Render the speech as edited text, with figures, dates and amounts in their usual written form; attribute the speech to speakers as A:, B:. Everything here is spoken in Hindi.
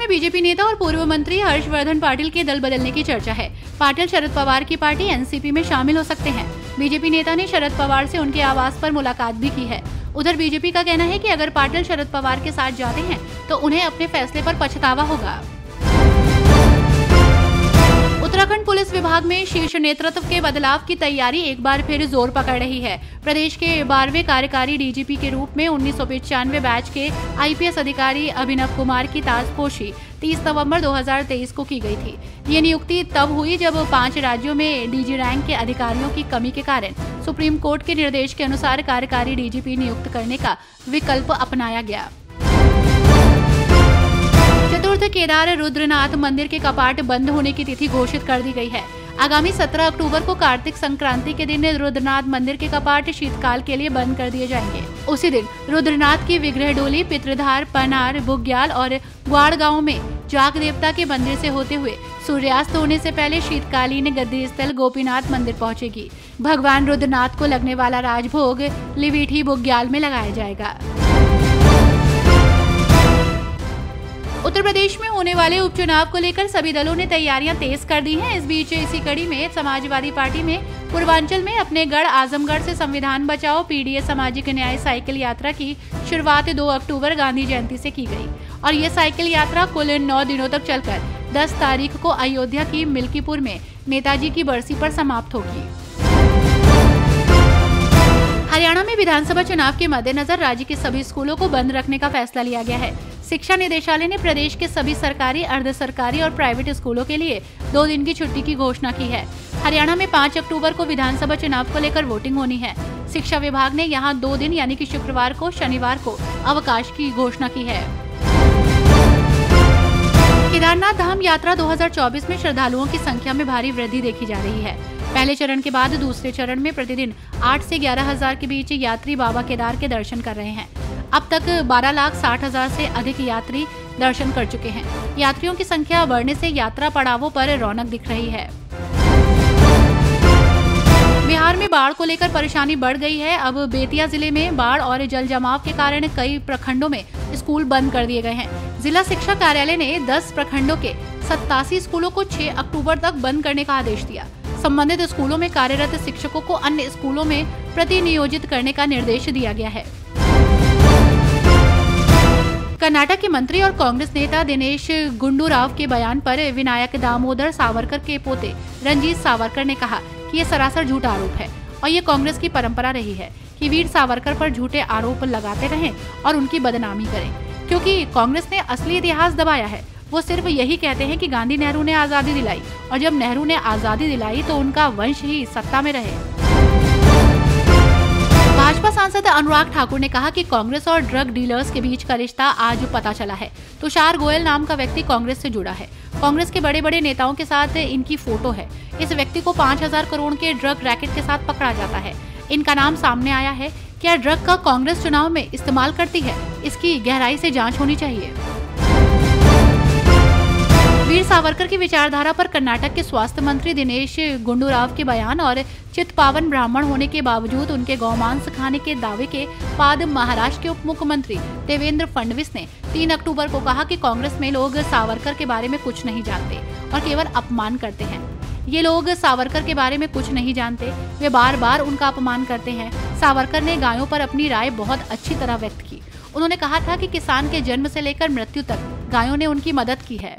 A: में बीजेपी नेता और पूर्व मंत्री हर्षवर्धन पाटिल के दल बदलने की चर्चा है। पाटिल शरद पवार की पार्टी एनसीपी में शामिल हो सकते हैं। बीजेपी नेता ने शरद पवार से उनके आवास पर मुलाकात भी की है। उधर बीजेपी का कहना है कि अगर पाटिल शरद पवार के साथ जाते हैं तो उन्हें अपने फैसले पर पछतावा होगा। उत्तराखंड पुलिस विभाग में शीर्ष नेतृत्व के बदलाव की तैयारी एक बार फिर जोर पकड़ रही है। प्रदेश के 12वें कार्यकारी डीजीपी के रूप में 1995 बैच के आईपीएस अधिकारी अभिनव कुमार की ताजपोशी 30 नवंबर 2023 को की गई थी। ये नियुक्ति तब हुई जब 5 राज्यों में डीजी रैंक के अधिकारियों की कमी के कारण सुप्रीम कोर्ट के निर्देश के अनुसार कार्यकारी डीजीपी नियुक्त करने का विकल्प अपनाया गया। चतुर्थ केदार रुद्रनाथ मंदिर के कपाट बंद होने की तिथि घोषित कर दी गई है। आगामी 17 अक्टूबर को कार्तिक संक्रांति के दिन रुद्रनाथ मंदिर के कपाट शीतकाल के लिए बंद कर दिए जाएंगे। उसी दिन रुद्रनाथ की विग्रह डोली पितृधार, पनार, बुग्याल और ग्वाड़ गाँव में जाग देवता के मंदिर से होते हुए सूर्यास्त होने से पहले शीतकालीन गद्दी स्थल गोपीनाथ मंदिर पहुंचेगी। भगवान रुद्रनाथ को लगने वाला राजभोग लिविठी बुग्याल में लगाया जाएगा। उत्तर प्रदेश में होने वाले उपचुनाव को लेकर सभी दलों ने तैयारियां तेज कर दी हैं। इस बीच इसी कड़ी में समाजवादी पार्टी में पूर्वांचल में अपने गढ़ आजमगढ़ से संविधान बचाओ पीडीए सामाजिक न्याय साइकिल यात्रा की शुरुआत 2 अक्टूबर गांधी जयंती से की गई और ये साइकिल यात्रा कुल 9 दिनों तक चलकर 10 तारीख को अयोध्या की मिल्कीपुर में नेताजी की बरसी पर समाप्त होगी। हरियाणा में विधानसभा चुनाव के मद्देनजर राज्य के सभी स्कूलों को बंद रखने का फैसला लिया गया है। शिक्षा निदेशालय ने प्रदेश के सभी सरकारी, अर्ध सरकारी और प्राइवेट स्कूलों के लिए 2 दिन की छुट्टी की घोषणा की है। हरियाणा में 5 अक्टूबर को विधानसभा चुनाव को लेकर वोटिंग होनी है। शिक्षा विभाग ने यहां 2 दिन यानी कि शुक्रवार को, शनिवार को अवकाश की घोषणा की है। केदारनाथ धाम यात्रा 2024 में श्रद्धालुओं की संख्या में भारी वृद्धि देखी जा रही है। पहले चरण के बाद दूसरे चरण में प्रतिदिन 8 से 11 हजार के बीच यात्री बाबा केदार के दर्शन कर रहे हैं। अब तक 12,60,000 से अधिक यात्री दर्शन कर चुके हैं। यात्रियों की संख्या बढ़ने से यात्रा पड़ावों पर रौनक दिख रही है। बिहार में बाढ़ को लेकर परेशानी बढ़ गई है। अब बेतिया जिले में बाढ़ और जल जमाव के कारण कई प्रखंडों में स्कूल बंद कर दिए गए हैं। जिला शिक्षा कार्यालय ने 10 प्रखंडों के 87 स्कूलों को 6 अक्टूबर तक बंद करने का आदेश दिया। संबंधित स्कूलों में कार्यरत शिक्षकों को अन्य स्कूलों में प्रतिनियोजित करने का निर्देश दिया गया है। कर्नाटक के मंत्री और कांग्रेस नेता दिनेश गुंडूराव के बयान पर विनायक दामोदर सावरकर के पोते रंजीत सावरकर ने कहा कि ये सरासर झूठा आरोप है और ये कांग्रेस की परंपरा रही है कि वीर सावरकर पर झूठे आरोप लगाते रहें और उनकी बदनामी करें, क्योंकि कांग्रेस ने असली इतिहास दबाया है। वो सिर्फ यही कहते हैं कि गांधी नेहरू ने आजादी दिलाई और जब नेहरू ने आजादी दिलाई तो उनका वंश ही सत्ता में रहे। भाजपा सांसद अनुराग ठाकुर ने कहा कि कांग्रेस और ड्रग डीलर्स के बीच का रिश्ता आज पता चला है। तुषार गोयल नाम का व्यक्ति कांग्रेस से जुड़ा है। कांग्रेस के बड़े बड़े नेताओं के साथ इनकी फोटो है। इस व्यक्ति को 5,000 करोड़ के ड्रग रैकेट के साथ पकड़ा जाता है। इनका नाम सामने आया है। क्या ड्रग का कांग्रेस चुनाव में इस्तेमाल करती है? इसकी गहराई से जांच होनी चाहिए। वीर सावरकर की विचारधारा पर कर्नाटक के स्वास्थ्य मंत्री दिनेश गुंडूराव के बयान और चित्पावन ब्राह्मण होने के बावजूद उनके गौमांस खाने के दावे के बाद महाराष्ट्र के उप मुख्यमंत्री देवेंद्र फडणवीस ने 3 अक्टूबर को कहा कि कांग्रेस में लोग सावरकर के बारे में कुछ नहीं जानते और केवल अपमान करते हैं। ये लोग सावरकर के बारे में कुछ नहीं जानते, वे बार बार उनका अपमान करते हैं। सावरकर ने गायों पर अपनी राय बहुत अच्छी तरह व्यक्त की। उन्होंने कहा था कि किसान के जन्म से लेकर मृत्यु तक गायों ने उनकी मदद की है।